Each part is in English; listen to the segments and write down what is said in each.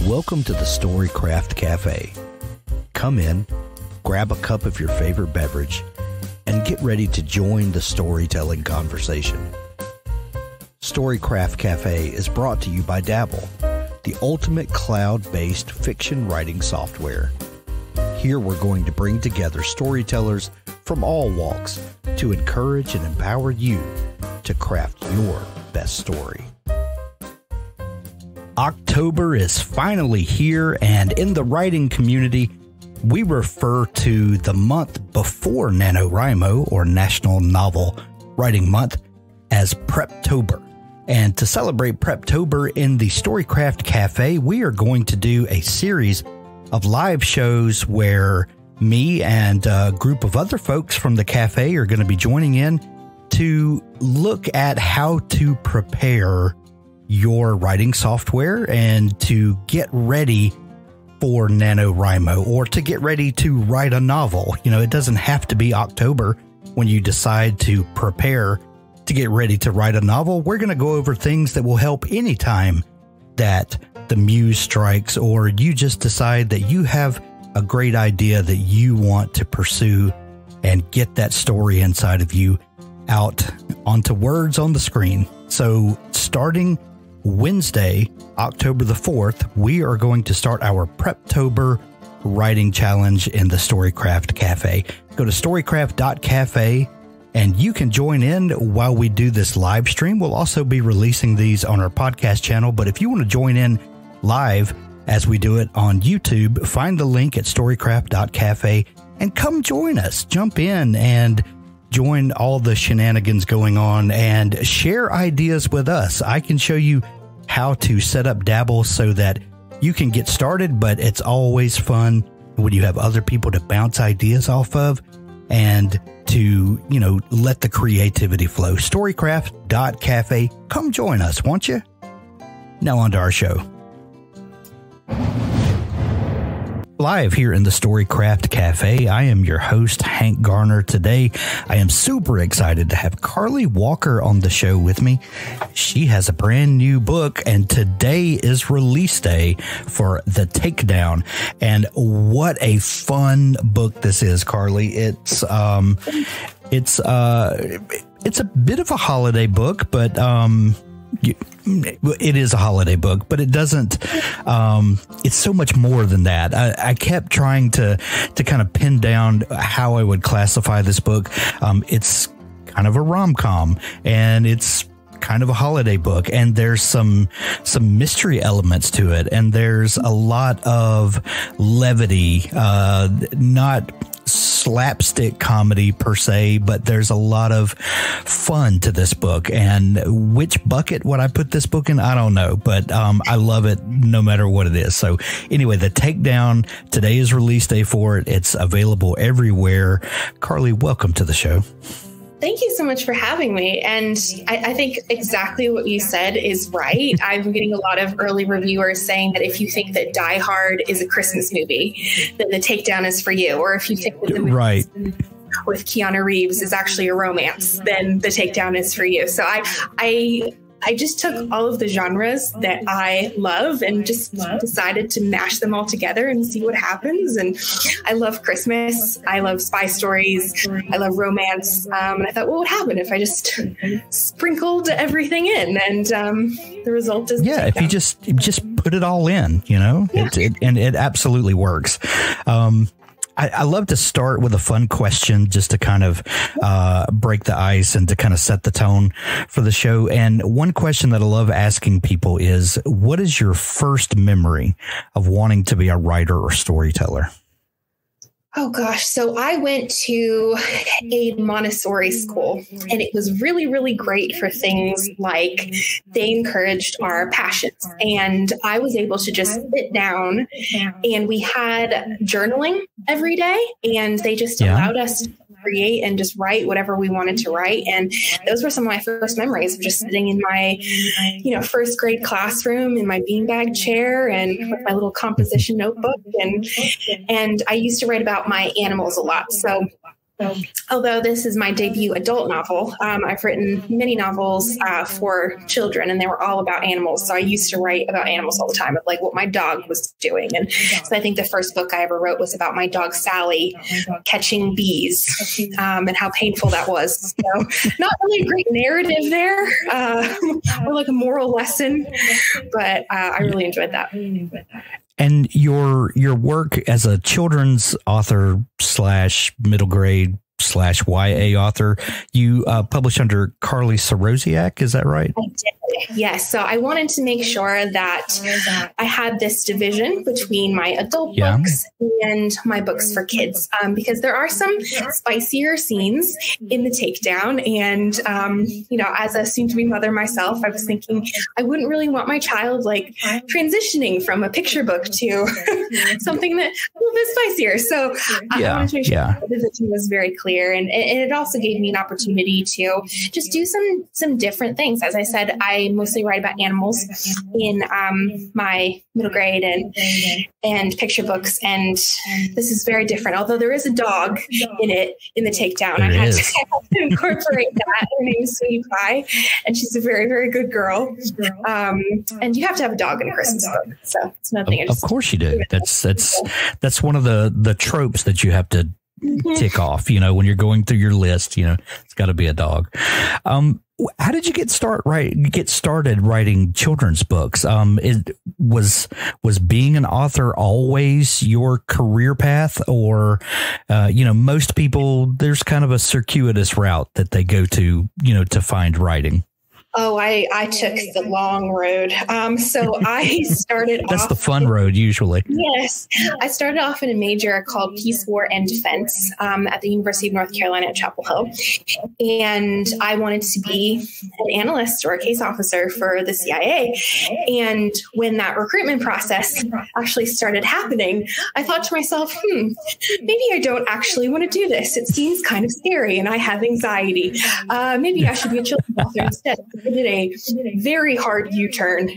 Welcome to the Storycraft Cafe. Come in, grab a cup of your favorite beverage, and get ready to join the storytelling conversation. Storycraft Cafe is brought to you by Dabble, the ultimate cloud-based fiction writing software. Here we're going to bring together storytellers from all walks to encourage and empower you to craft your best story. October is finally here, and in the writing community, we refer to the month before NaNoWriMo, or National Novel Writing Month, as Preptober. And to celebrate Preptober in the Storycraft Cafe, we are going to do a series of live shows where me and a group of other folks from the cafe are going to be joining in to look at how to prepare your writing software and to get ready for NaNoWriMo, or to get ready to write a novel. You know, it doesn't have to be October when you decide to prepare to get ready to write a novel. We're going to go over things that will help anytime that the muse strikes, or you just decide that you have a great idea that you want to pursue and get that story inside of you out onto words on the screen. So starting Wednesday, October the 4th, we are going to start our Preptober writing challenge in the Storycraft Cafe. Go to storycraft.cafe and you can join in while we do this live stream. We'll also be releasing these on our podcast channel, but if you want to join in live as we do it on YouTube, find the link at storycraft.cafe and come join us. Jump in and join all the shenanigans going on and share ideas with us. I can show you how to set up Dabble so that you can get started, but it's always fun when you have other people to bounce ideas off of and to, you know, let the creativity flow. Storycraft.cafe. Come join us, won't you? Now on to our show. Live here in the Storycraft Cafe, I am your host, Hank Garner. Today, I am super excited to have Carlie Walker on the show with me. She has a brand new book, and today is release day for the Takedown. And what a fun book this is, Carlie. It's a bit of a holiday book, but it is a holiday book, but it doesn't, it's so much more than that. I kept trying to kind of pin down how I would classify this book. It's kind of a rom-com, and it's kind of a holiday book, and there's some mystery elements to it, and there's a lot of levity, not slapstick comedy per se, but there's a lot of fun to this book. And which bucket would I put this book in? I don't know, but I love it no matter what it is. So anyway, the Takedown, today is release day for it. It's available everywhere. Carlie, welcome to the show. Thank you so much for having me. And I think exactly what you said is right. I'm getting a lot of early reviewers saying that if you think that Die Hard is a Christmas movie, then the Takedown is for you. Or if you think that the movie with Keanu Reeves is actually a romance, then the Takedown is for you. So I just took all of the genres that I love and just decided to mash them all together and see what happens. And I love Christmas. I love spy stories. I love romance. And I thought, what would happen if I just sprinkled everything in? And the result is if you just put it all in, you know, it absolutely works. I love to start with a fun question just to kind of break the ice and to kind of set the tone for the show. And one question that I love asking people is, what is your first memory of wanting to be a writer or storyteller? Oh, gosh. So I went to a Montessori school, and it was really, really great for things like they encouraged our passions. And I was able to just sit down, and we had journaling every day, and they just allowed us to create and just write whatever we wanted to write. And those were some of my first memories of just sitting in my, first grade classroom in my beanbag chair and with my little composition notebook. And I used to write about my animals a lot. So although this is my debut adult novel, I've written many novels for children, and they were all about animals. So I used to write about animals all the time, of like what my dog was doing. And so I think the first book I ever wrote was about my dog Sally catching bees, and how painful that was. So not really a great narrative there, or like a moral lesson, but I really enjoyed that. And your work as a children's author / middle grade / YA author, you published under Carlie Walker, is that right? I did. Yes. So I wanted to make sure that I had this division between my adult books and my books for kids, because there are some spicier scenes in the Takedown. And, as a soon-to-be mother myself, I was thinking I wouldn't really want my child like transitioning from a picture book to something that a little bit spicier. So I wanted to make sure the division was very clear. And it also gave me an opportunity to just do some different things. As I said, I mostly write about animals in my middle grade and picture books, and this is very different. Although there is a dog in the Takedown, I had to incorporate that. Her name is Sweetie Pie, and she's a very, very good girl. And you have to have a dog in a Christmas book, so it's nothing. Of course you do. That's one of the tropes that you have to tick off, when you're going through your list, it's got to be a dog. How did you get started writing children's books? Was being an author always your career path, or, most people, there's kind of a circuitous route that they go to, to find writing? Oh, I took the long road. So I started That's the fun road, usually. Yes. I started off in a major called Peace, War, and Defense at the University of North Carolina at Chapel Hill. And I wanted to be an analyst or a case officer for the CIA. And when that recruitment process actually started happening, I thought to myself, maybe I don't actually want to do this. It seems kind of scary and I have anxiety. Maybe I should be a children's author instead. I did a very hard U-turn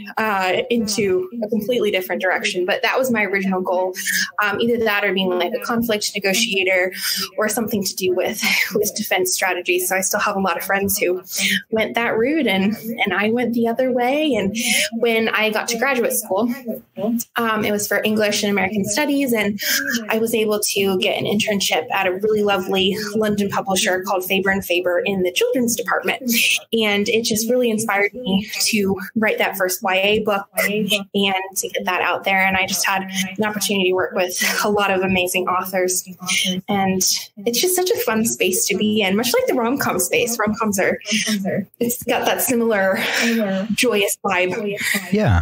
into a completely different direction, but that was my original goal. Either that or being like a conflict negotiator or something to do with defense strategy. So I still have a lot of friends who went that route, and I went the other way. And when I got to graduate school, it was for English and American Studies, and I was able to get an internship at a really lovely London publisher called Faber and Faber in the children's department. And it just really inspired me to write that first YA book and to get that out there. And I just had an opportunity to work with a lot of amazing authors. And it's just such a fun space to be in, much like the rom-com space. Rom-coms it's got that similar joyous vibe. Yeah.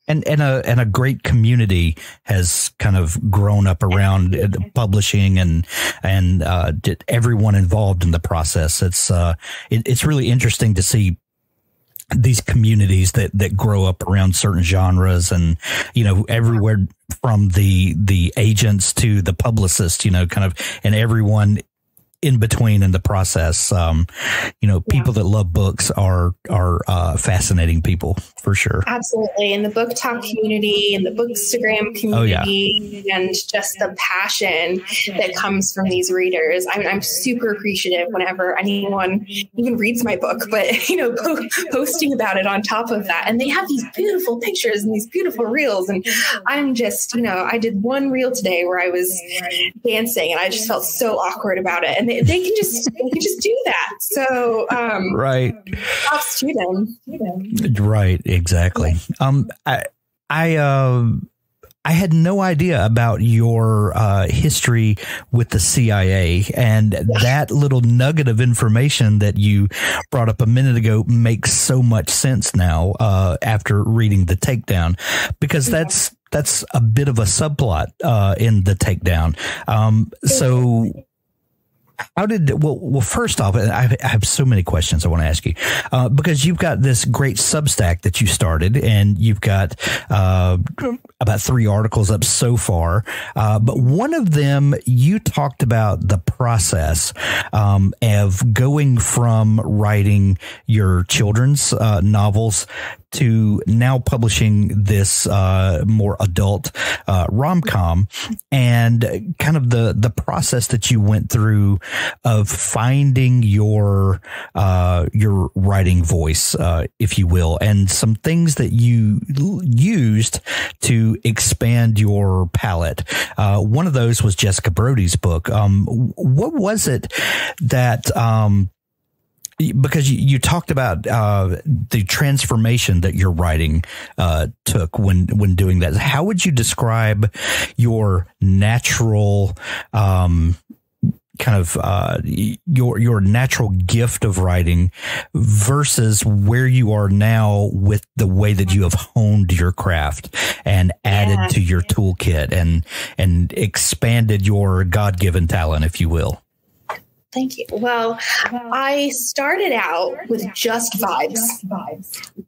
And a great community has kind of grown up around publishing and everyone involved in the process. It's really interesting to see these communities that grow up around certain genres, and everywhere from the agents to the publicists, kind of, and everyone in between in the process. People that love books are fascinating people for sure. Absolutely. In the book talk community and the Bookstagram community, and just the passion that comes from these readers. I'm super appreciative whenever anyone even reads my book, but posting about it on top of that. And they have these beautiful pictures and these beautiful reels. And I'm just, I did one reel today where I was dancing and I just felt so awkward about it. And they can just do that. So right, props to them. Right, exactly. I had no idea about your history with the CIA, and that little nugget of information that you brought up a minute ago makes so much sense now after reading the Takedown, because that's a bit of a subplot in the Takedown. So well, first off, I have so many questions I want to ask you, because you've got this great Substack that you started, and you've got about 3 articles up so far. But one of them, you talked about the process of going from writing your children's novels to now publishing this more adult rom-com, and kind of the process that you went through of finding your writing voice, if you will, and some things that you used to expand your palette. One of those was Jessica Brody's book. What was it that because you talked about the transformation that your writing took when doing that. How would you describe your natural your natural gift of writing versus where you are now with the way that you have honed your craft and added to your toolkit and expanded your God-given talent, if you will? Thank you. Well, I started out with just vibes,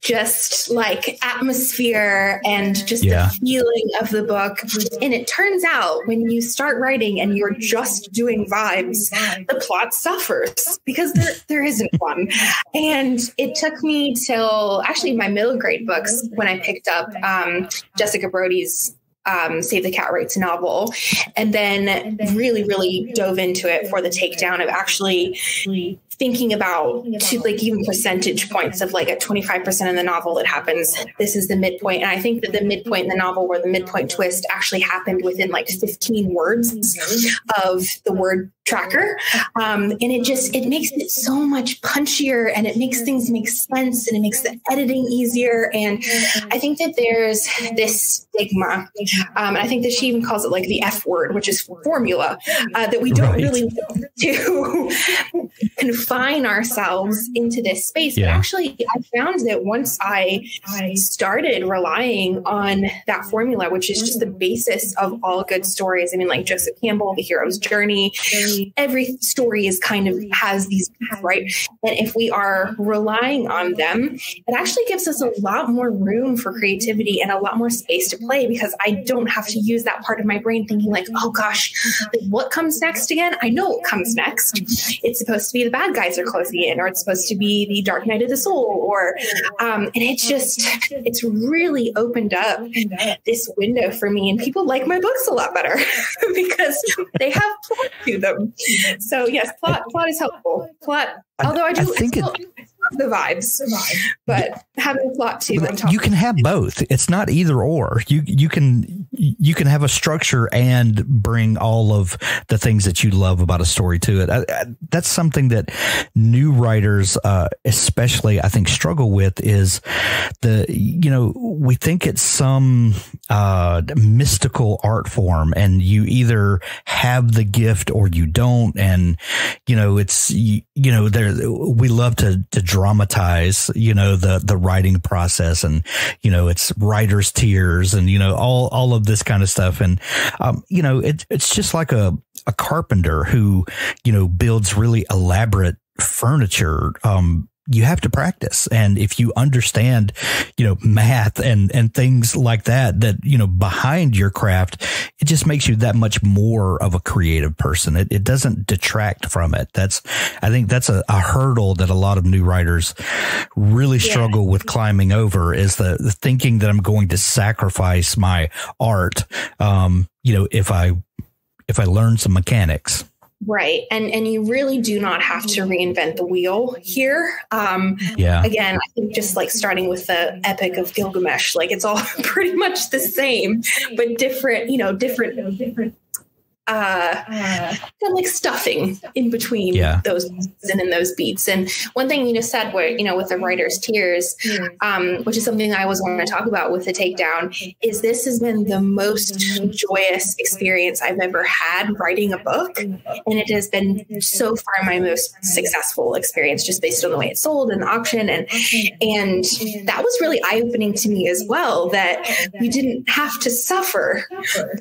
just like atmosphere and just the feeling of the book. And it turns out when you start writing and you're just doing vibes, the plot suffers because there isn't one. And it took me till actually my middle grade books when I picked up Jessica Brody's Save the Cat Rights novel, and then really dove into it for the Takedown of actually thinking about like even percentage points of like at 25% of the novel that happens, this is the midpoint. And I think that the midpoint in the novel where the midpoint twist actually happened within like 15 words of the word tracker. And it makes it so much punchier, and it makes things make sense, and it makes the editing easier. And I think that there's this stigma. And I think that she even calls it like the F word, which is formula, that we don't really want to confine ourselves into this space. But actually, I found that once I started relying on that formula, which is just the basis of all good stories. I mean, like Joseph Campbell, The Hero's Journey, every story is kind of has these, right? And if we are relying on them, it actually gives us a lot more room for creativity and a lot more space to play, because I don't have to use that part of my brain thinking like, oh gosh, like, what comes next again? I know what comes next. It's supposed to be the bad guys are closing in, or it's supposed to be the Dark Night of the Soul, or and it's really opened up this window for me, and people like my books a lot better because they have plot to them. So yes, plot is helpful. Although I think the vibes, but having plot too. You can have both. It's not either or. You can have a structure and bring all of the things that you love about a story to it. That's something that new writers, especially, I think, struggle with is we think it's some mystical art form, and you either have the gift or you don't. And, we love to dramatize, the writing process, and, it's writer's tears and, all of this kind of stuff. And, it's just like a carpenter who, builds really elaborate furniture. You have to practice. And if you understand, math and things like that, behind your craft, it just makes you that much more of a creative person. It doesn't detract from it. I think that's a hurdle that a lot of new writers really struggle with climbing over, is the thinking that I'm going to sacrifice my art, if I learn some mechanics. Right. And you really do not have to reinvent the wheel here. Again, I think just like starting with the Epic of Gilgamesh, like it's all pretty much the same, but different, like stuffing in between those beats and in those beats. And one thing you just said, where with the writer's tears, which is something I always want to talk about with the Takedown, is this has been the most joyous experience I've ever had writing a book, and it has been so far my most successful experience, just based on the way it sold in the auction, and that was really eye-opening to me as well, that you didn't have to suffer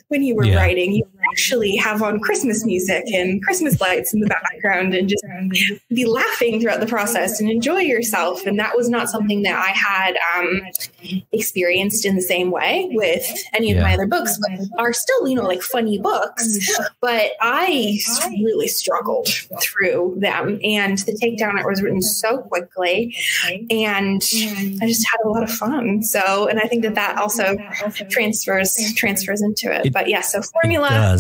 when you were writing. You actually have on Christmas music and Christmas lights in the background and just be laughing throughout the process and enjoy yourself. And that was not something that I had experienced in the same way with any of my other books, but are still, you know, like funny books. But I really struggled through them, and the Takedown, it was written so quickly, and I just had a lot of fun. So, and I think that also transfers into it. But yeah, so formula,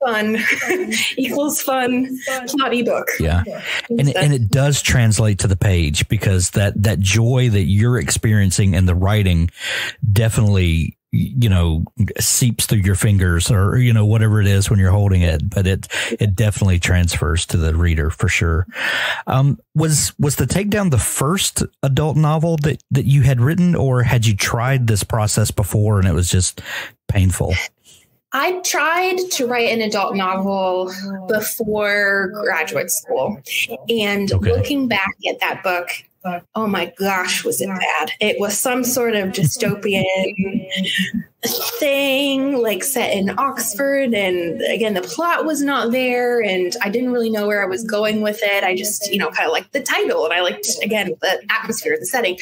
fun equals fun, plotty book. Yeah. And it does translate to the page, because that joy that you're experiencing in the writing definitely, you know, seeps through your fingers, or, you know, whatever it is when you're holding it, but it definitely transfers to the reader for sure. Was the Takedown the first adult novel that you had written, or had you tried this process before and it was just painful? I tried to write an adult novel before graduate school, and looking back at that book, oh my gosh, was it bad. It was some sort of dystopian thing, like set in Oxford. And again, the plot was not there, and I didn't really know where I was going with it. I just, you know, kind of liked the title, and I liked, again, the atmosphere, the setting.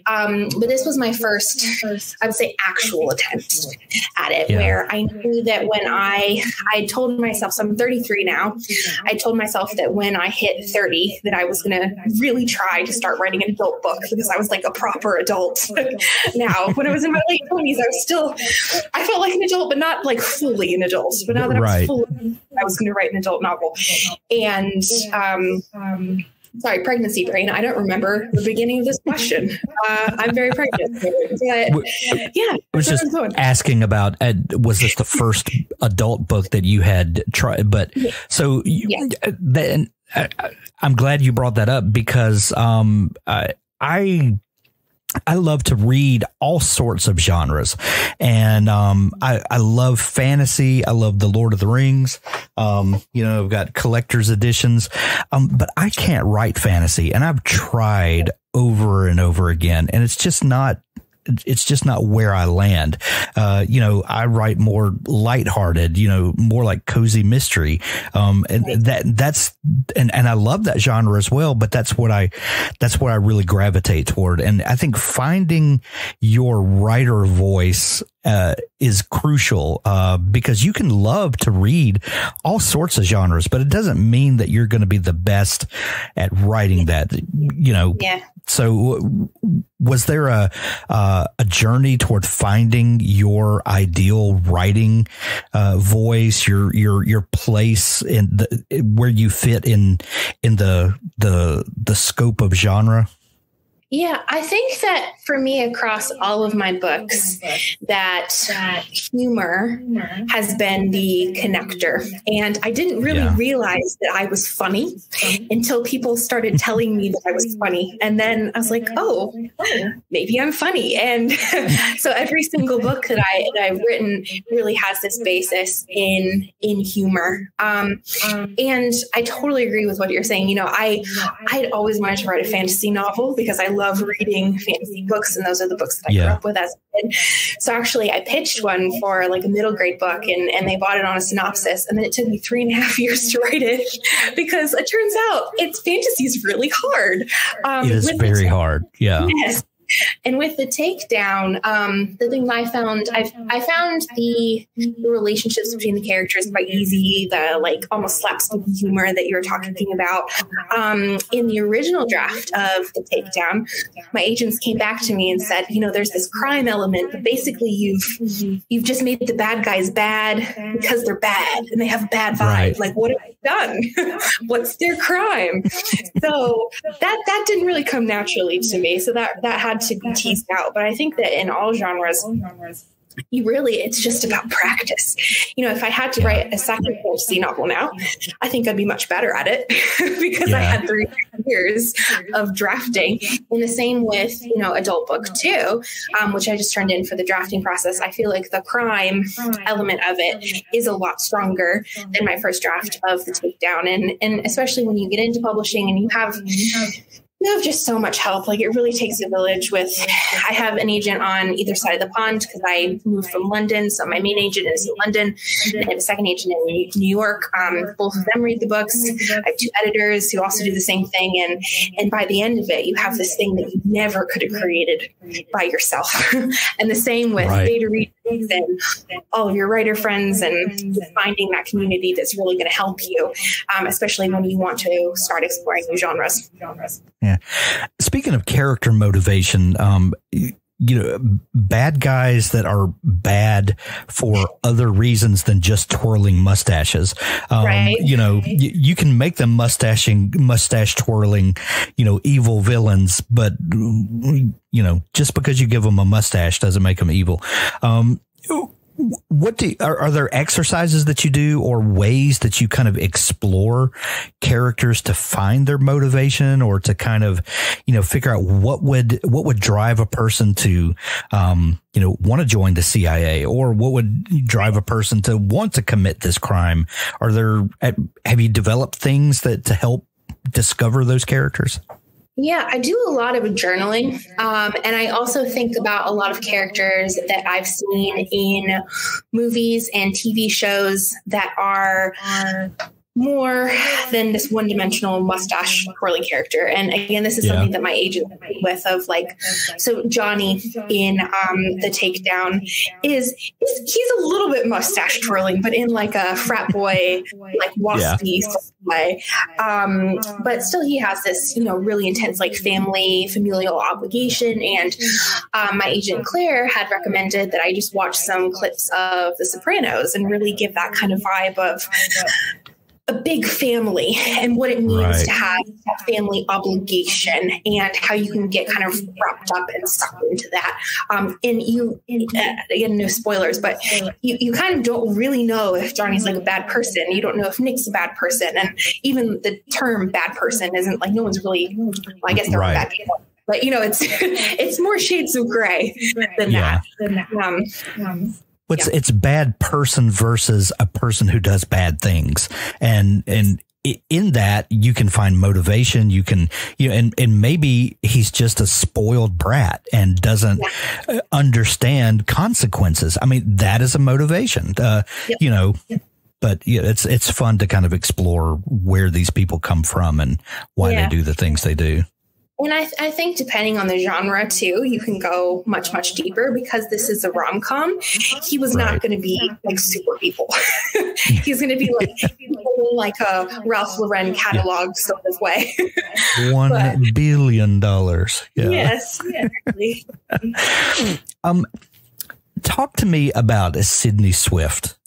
But this was my first, I would say, actual attempt at it, where I knew that when I told myself, so I'm 33 now, I told myself that when I hit 30, that I was going to really try to start writing an adult book, because I was like a proper adult. Now, when I was in my late 20s, I felt like an adult, but not like fully an adult. But now that I was going to write an adult novel. And sorry, pregnancy brain. I don't remember the beginning of this question. I'm very pregnant. But yeah. I was just asking about, was this the first adult book that you had tried? But so then I'm glad you brought that up, because I love to read all sorts of genres, and I love fantasy. I love the Lord of the Rings. You know, I've got collector's editions, but I can't write fantasy, and I've tried over and over again, and it's just not where I land. You know, I write more lighthearted, you know, more like cozy mystery. And that's I love that genre as well, but that's what I really gravitate toward. And I think finding your writer voice is crucial, because you can love to read all sorts of genres, but it doesn't mean that you're going to be the best at writing that, you know. Yeah. So was there a journey toward finding your ideal writing voice, your place in where you fit in the scope of genre? Yeah, I think that for me, across all of my books, that humor has been the connector. And I didn't really realize that I was funny until people started telling me that I was funny. And then I was like, oh, maybe I'm funny. And so every single book that I've written really has this basis in humor. And I totally agree with what you're saying. You know, I'd always wanted to write a fantasy novel, because I love reading fantasy books, and those are the books that I grew up with as a kid. So actually I pitched one for like a middle grade book, and they bought it on a synopsis, and then it took me 3.5 years to write it, because it turns out fantasy is really hard. It is very hard. Yeah. Yes. And with the Takedown, the thing I found the relationships between the characters quite easy, the like almost slapstick humor that you were talking about. In the original draft of the Takedown, my agents came back to me and said, you know, there's this crime element, but basically you've just made the bad guys bad because they're bad and they have a bad vibe. Right. Like, what have you done? What's their crime? So that didn't really come naturally to me. So that had to be teased out. But I think that in all genres, it's just about practice. You know, if I had to write a second fantasy novel now, I think I'd be much better at it because I had 3 years of drafting. And the same with, you know, adult book too, which I just turned in for the drafting process. I feel like the crime element of it is a lot stronger than my first draft of the Takedown. And especially when you get into publishing and you have You have just so much help. Like, it really takes a village. I have an agent on either side of the pond because I moved from London. So my main agent is in London and I have a second agent in New York. Both of them read the books. I have 2 editors who also do the same thing. And by the end of it, you have this thing that you never could have created by yourself. And the same with beta readers and all of your writer friends, and finding that community that's really going to help you, especially when you want to start exploring new genres. Yeah. Speaking of character motivation, bad guys that are bad for other reasons than just twirling mustaches. You can make them mustache twirling, evil villains, but just because you give them a mustache doesn't make them evil. Are there exercises that you do or ways that you kind of explore characters to find their motivation, or to kind of, figure out what would drive a person to, want to join the CIA, or what would drive a person to want to commit this crime? Have you developed things to help discover those characters? Yeah, I do a lot of journaling. And I also think about a lot of characters that I've seen in movies and TV shows that are more than this one-dimensional mustache twirly character. And again, this is something that my agent with so Johnny in the Takedown he's a little bit mustache twirling, but in like a frat boy, like waspy way. But still he has this, really intense like familial obligation. And my agent Claire had recommended that I just watch some clips of The Sopranos and really give that kind of vibe of a big family and what it means to have that family obligation, and how you can get kind of wrapped up and sucked into that. Again, no spoilers, but you kind of don't really know if Johnny's like a bad person. You don't know if Nick's a bad person. And even the term bad person isn't like, no one's really, I guess they're bad people. But, it's more shades of gray than that. It's bad person versus a person who does bad things. And in that you can find motivation. You can, and maybe he's just a spoiled brat and doesn't understand consequences. I mean, that is a motivation, but it's fun to kind of explore where these people come from and why they do the things they do. And I think depending on the genre too, you can go much, much deeper, because this is a rom-com. He was not going to be like super evil. He's going to be like a Ralph Lauren catalog sort of way. $1 billion. Yeah. Yes. Exactly. Talk to me about Sydney Swift.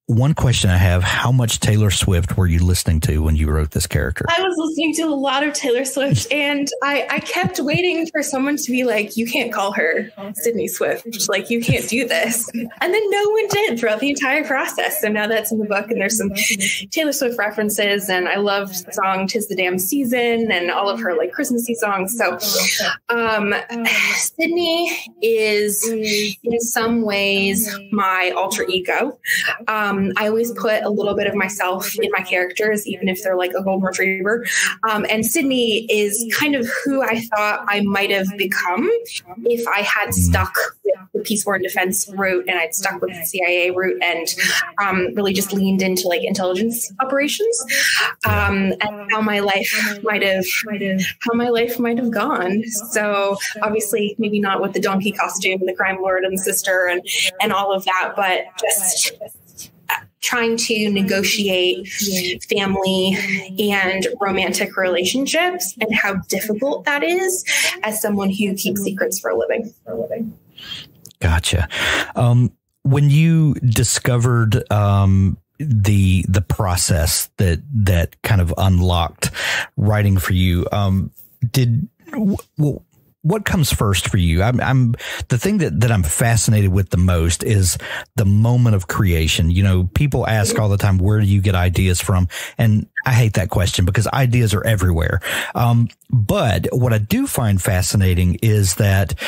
One question I have: how much Taylor Swift were you listening to when you wrote this character? I was listening to a lot of Taylor Swift, and I kept waiting for someone to be like, you can't call her Sydney Swift. Like, you can't do this. And then no one did throughout the entire process. So now that's in the book, and there's some Taylor Swift references, and I loved the song "'Tis the Damn Season" and all of her like Christmassy songs. So Sydney is in some ways my alter ego. I always put a little bit of myself in my characters, even if they're like a golden retriever. And Sydney is kind of who I thought I might have become if I had stuck with the peace, war, and defense route, and I'd stuck with the CIA route, and really just leaned into like intelligence operations, and how my life might have gone. So obviously, maybe not with the donkey costume, the crime lord and sister, and all of that, but just trying to negotiate family and romantic relationships, and how difficult that is as someone who keeps secrets for a living. Gotcha. When you discovered the process that kind of unlocked writing for you, what comes first for you? I'm the thing that I'm fascinated with the most is the moment of creation. People ask all the time, where do you get ideas from? And I hate that question because ideas are everywhere. But what I do find fascinating is that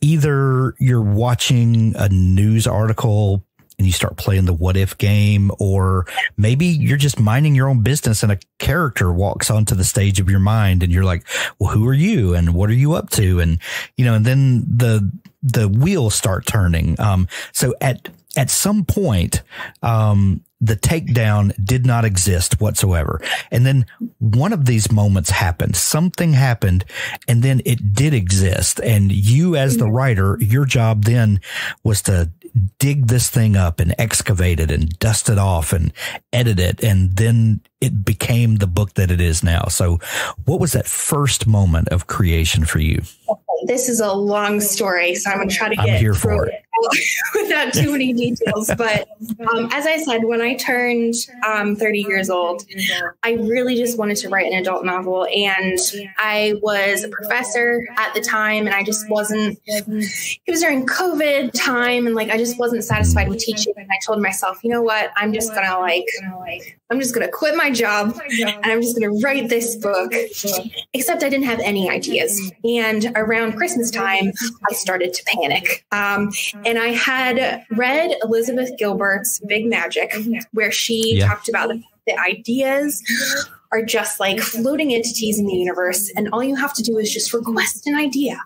either you're watching a news article and you start playing the what if game, or maybe you're just minding your own business and a character walks onto the stage of your mind and you're like, well, who are you and what are you up to? And, and then the wheels start turning. So at some point, the takedown did not exist whatsoever. And then one of these moments happened, something happened, and then it did exist. And you, as the writer, your job then was to dig this thing up and excavate it and dust it off and edit it. And then it became the book that it is now. So what was that first moment of creation for you? This is a long story, so I'm going to try to get here for it without too many details. But as I said, when I turned 30 years old, I really just wanted to write an adult novel. And I was a professor at the time, and I just wasn't, it was during COVID time, and I just wasn't satisfied with teaching. And I told myself, you know what, I'm just going to quit my job and I'm just going to write this book, except I didn't have any ideas. And around Christmas time, I started to panic. And I had read Elizabeth Gilbert's Big Magic, where she talked about the ideas are just like floating entities in the universe. And all you have to do is just request an idea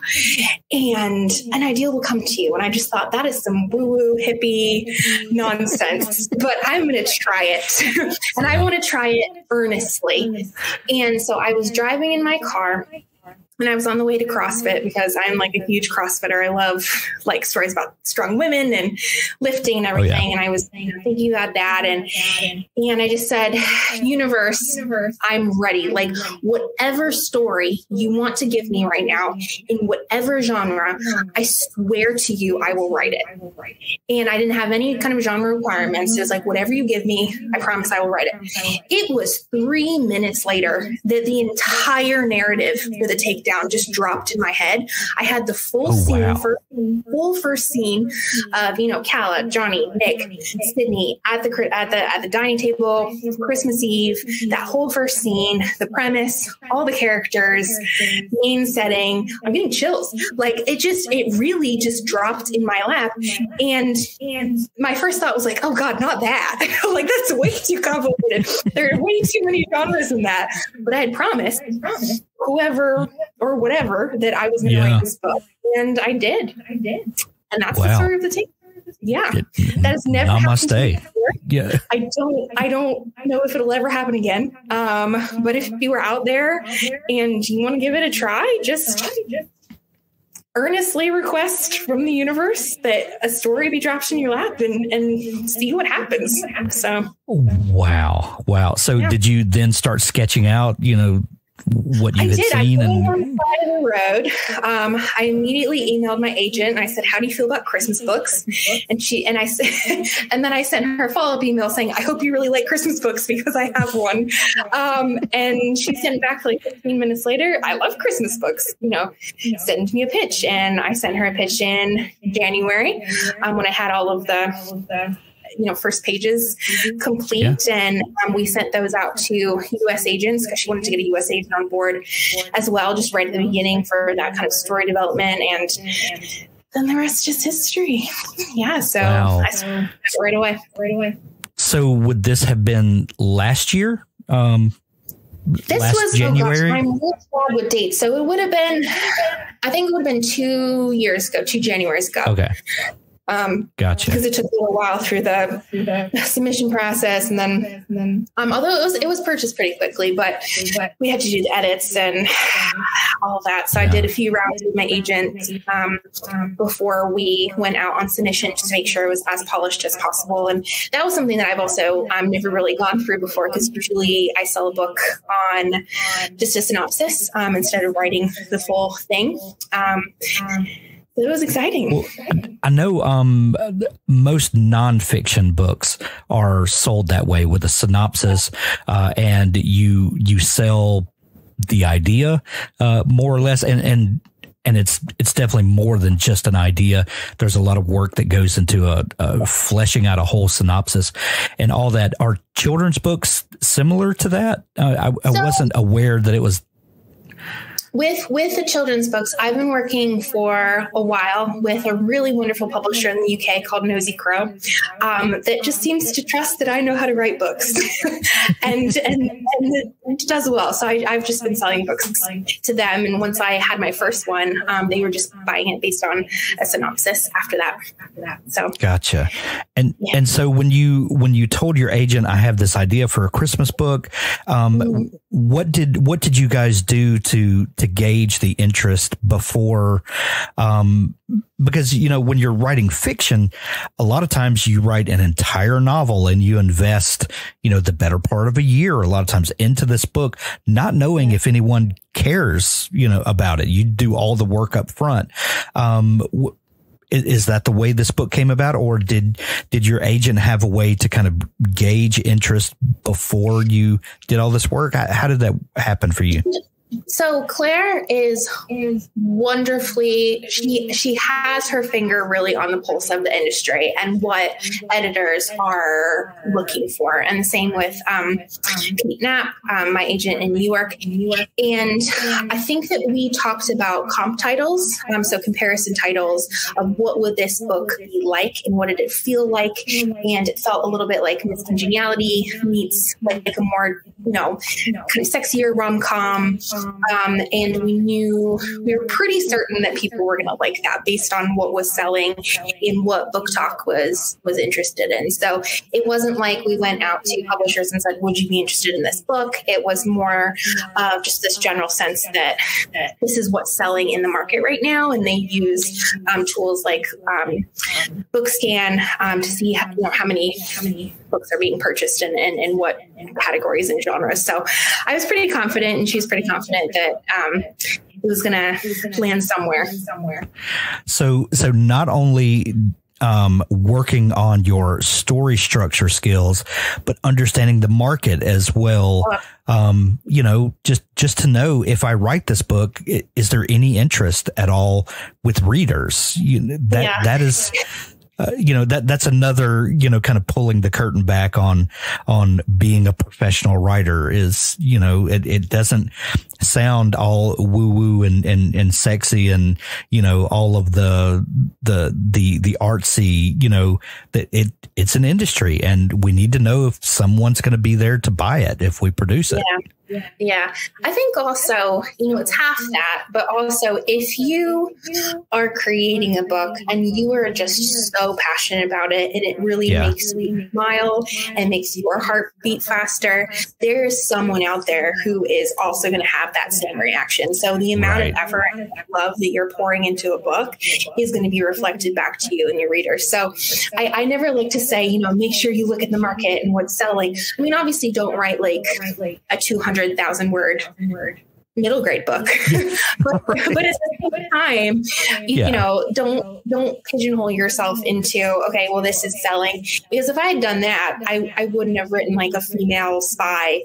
and an idea will come to you. And I just thought that is some woo-woo hippie nonsense, but I'm going to try it. And I want to try it earnestly. And so I was driving in my car, and I was on the way to CrossFit because I'm a huge CrossFitter. I love stories about strong women and lifting and everything. Oh, yeah. And I was thinking about that. And I just said, universe, I'm ready. Whatever story you want to give me right now in whatever genre, I swear to you, I will write it. And I didn't have any kind of genre requirements. It was whatever you give me, I promise I will write it. It was 3 minutes later that the entire narrative for the Takedown just dropped in my head. I had the full first scene of Calla, Johnny, Nick, Sydney at the dining table, Christmas Eve. That whole first scene, the premise, all the characters, main setting. I'm getting chills. It really just dropped in my lap. And my first thought was oh God, not that. That's way too complicated. There are way too many genres in that. But I had promised whoever or whatever that I was going to write this book. And I did. And that's the story of the Take. Yeah. That has never happened to me before. Yeah. I don't know if it'll ever happen again. But if you are out there and you want to give it a try, just earnestly request from the universe that a story be dropped in your lap and see what happins. So wow. So did you then start sketching out, what you had seen? I on the side of the road. I immediately emailed my agent and I said, how do you feel about Christmas books? And I said, and then I sent her a follow-up email saying, I hope you really like Christmas books because I have one. And she sent back 15 minutes later, I love Christmas books, send me a pitch. And I sent her a pitch in January when I had all of the first pages complete. And we sent those out to U.S. agents because she wanted to get a U.S. agent on board as well, just right at the beginning for that kind of story development. And then the rest is history. Yeah. So I started right away. So would this have been last year? This was January. I'm really bad with dates. So it would have been, I think it would have been 2 years ago, 2 Januaries ago. Okay. Gotcha. Because it took a little while through the submission process, and then although it was purchased pretty quickly, but we had to do the edits and all that. So I did a few rounds with my agent before we went out on submission, just to make sure it was as polished as possible. And that was something that I've also never really gone through before, because usually I sell a book on just a synopsis instead of writing the full thing. It was exciting. Well, I know most nonfiction books are sold that way, with a synopsis, and you sell the idea more or less, and it's definitely more than just an idea. There's a lot of work that goes into a fleshing out a whole synopsis and all that. Are children's books similar to that? I wasn't aware that it was. With the children's books, I've been working for a while with a really wonderful publisher in the UK called Nosy Crow that just seems to trust that I know how to write books, and it does well. So I've just been selling books to them, and once I had my first one, they were just buying it based on a synopsis after that. So gotcha. And so when you told your agent, I have this idea for a Christmas book, what did you guys do to gauge the interest before? Because, when you're writing fiction, a lot of times you write an entire novel and you invest, the better part of a year, a lot of times into this book, not knowing if anyone cares, about it. You do all the work up front. Is that the way this book came about, or did your agent have a way to kind of gauge interest before you did all this work? How did that happen for you? So Claire is wonderfully, she has her finger really on the pulse of the industry and what editors are looking for. And the same with Pete Knapp, my agent in New York. And I think that we talked about comp titles, so comparison titles of what would this book be like and what did it feel like. And it felt a little bit like Miss Congeniality meets like a more, kind of sexier rom-com. And we were pretty certain that people were going to like that based on what was selling and what Book Talk was interested in. So it wasn't like we went out to publishers and said, would you be interested in this book? It was more of just this general sense that this is what's selling in the market right now. And they use tools like BookScan to see how many books are being purchased and what categories and genres. So I was pretty confident, and she was pretty confident that it was going to land somewhere. So not only working on your story structure skills, but understanding the market as well. Just to know, if I write this book, is there any interest at all with readers? That is. That's another, kind of pulling the curtain back on being a professional writer is, it doesn't sound all woo woo and sexy and, all of the artsy, that it's an industry, and we need to know if someone's going to be there to buy it if we produce it. Yeah. I think also, it's half that, but also if you are creating a book and you are just so passionate about it and it really makes you smile and makes your heart beat faster, there is someone out there who is also going to have that same reaction. So the amount of effort and love that you're pouring into a book is going to be reflected back to you and your readers. So I never like to say, make sure you look at the market and what's selling. I mean, obviously don't write like a 200,000 word middle grade book, but at the same time, don't pigeonhole yourself into, okay, well, this is selling, because if I had done that, I wouldn't have written like a female spy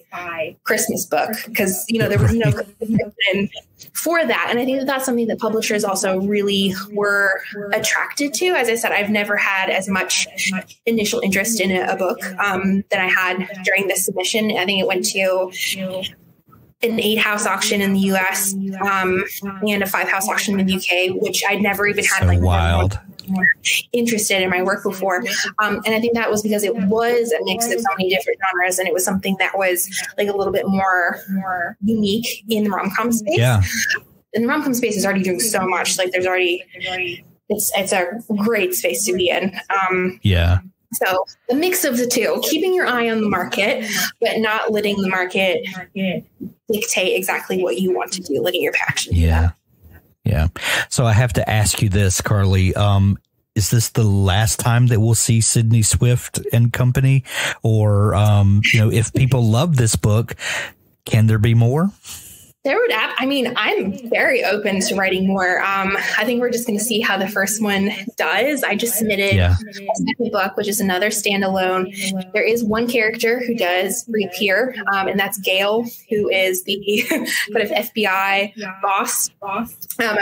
Christmas book, because there was no description for that. And I think that that's something that publishers also really were attracted to. As I said, I've never had as much initial interest in a book that I had during this submission. I think it went to an 8-house auction in the US and a 5-house auction in the UK, which I'd never even had wild. Interested in my work before. And I think that was because it was a mix of so many different genres, and it was something that was like a little bit more unique in the rom-com space. Yeah. And the rom-com space is already doing so much. Like there's already, it's a great space to be in. So the mix of the two, keeping your eye on the market, but not letting the market dictate exactly what you want to do, letting your passion. Yeah. So I have to ask you this, Carlie. Is this the last time that we'll see Sydney Swift and company? Or, if people love this book, can there be more? I'm very open to writing more. I think we're just going to see how the first one does. I just submitted a second book, which is another standalone. There is one character who does reappear, and that's Gail, who is the kind of FBI boss.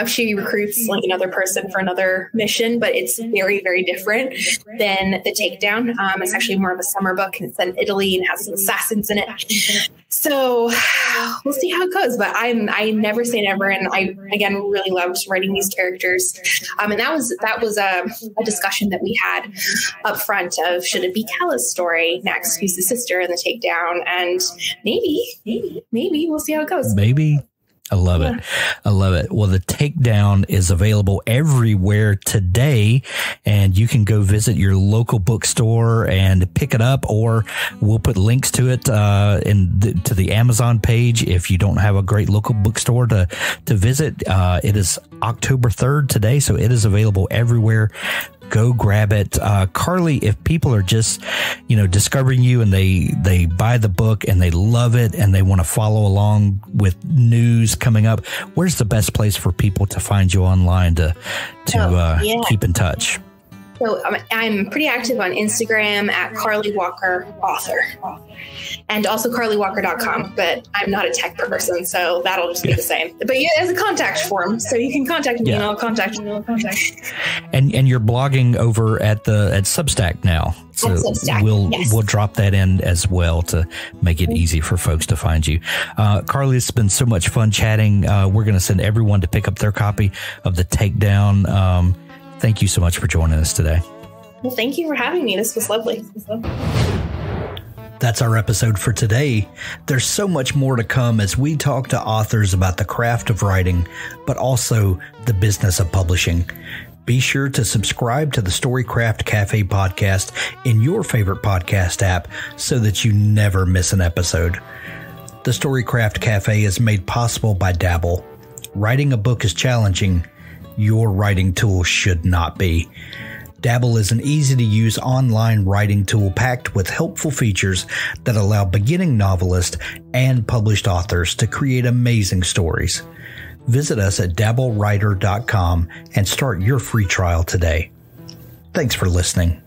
She recruits like another person for another mission, but it's very, very different than the Takedown. It's actually more of a summer book, and it's in Italy and has some assassins in it. So we'll see how it goes. But but I never say never. And I, again, really loved writing these characters. And that was a discussion that we had up front of, should it be Kella's story next, who's the sister in the Takedown? And maybe we'll see how it goes. Maybe. I love it. I love it. Well, the Takedown is available everywhere today, and you can go visit your local bookstore and pick it up, or we'll put links to it to the Amazon page if you don't have a great local bookstore to visit. It is October 3rd today, so it is available everywhere. Go grab it. Carlie, if people are just, discovering you and they buy the book and they love it and they want to follow along with news coming up, where's the best place for people to find you online to keep in touch? So I'm pretty active on Instagram at Carlie Walker author, and also carliewalker.com, but I'm not a tech person, so that'll just be the same. But as a contact form, so you can contact me and I'll contact you. And you're blogging over at Substack now. So Substack, we'll drop that in as well to make it easy for folks to find you. Carlie, it's been so much fun chatting. We're going to send everyone to pick up their copy of the Takedown. Thank you so much for joining us today. Well, thank you for having me. This was lovely. That's our episode for today. There's so much more to come as we talk to authors about the craft of writing, but also the business of publishing. Be sure to subscribe to the Storycraft Cafe podcast in your favorite podcast app so that you never miss an episode. The Storycraft Cafe is made possible by Dabble. Writing a book is challenging. Your writing tool should not be. Dabble is an easy-to-use online writing tool packed with helpful features that allow beginning novelists and published authors to create amazing stories. Visit us at dabblewriter.com and start your free trial today. Thanks for listening.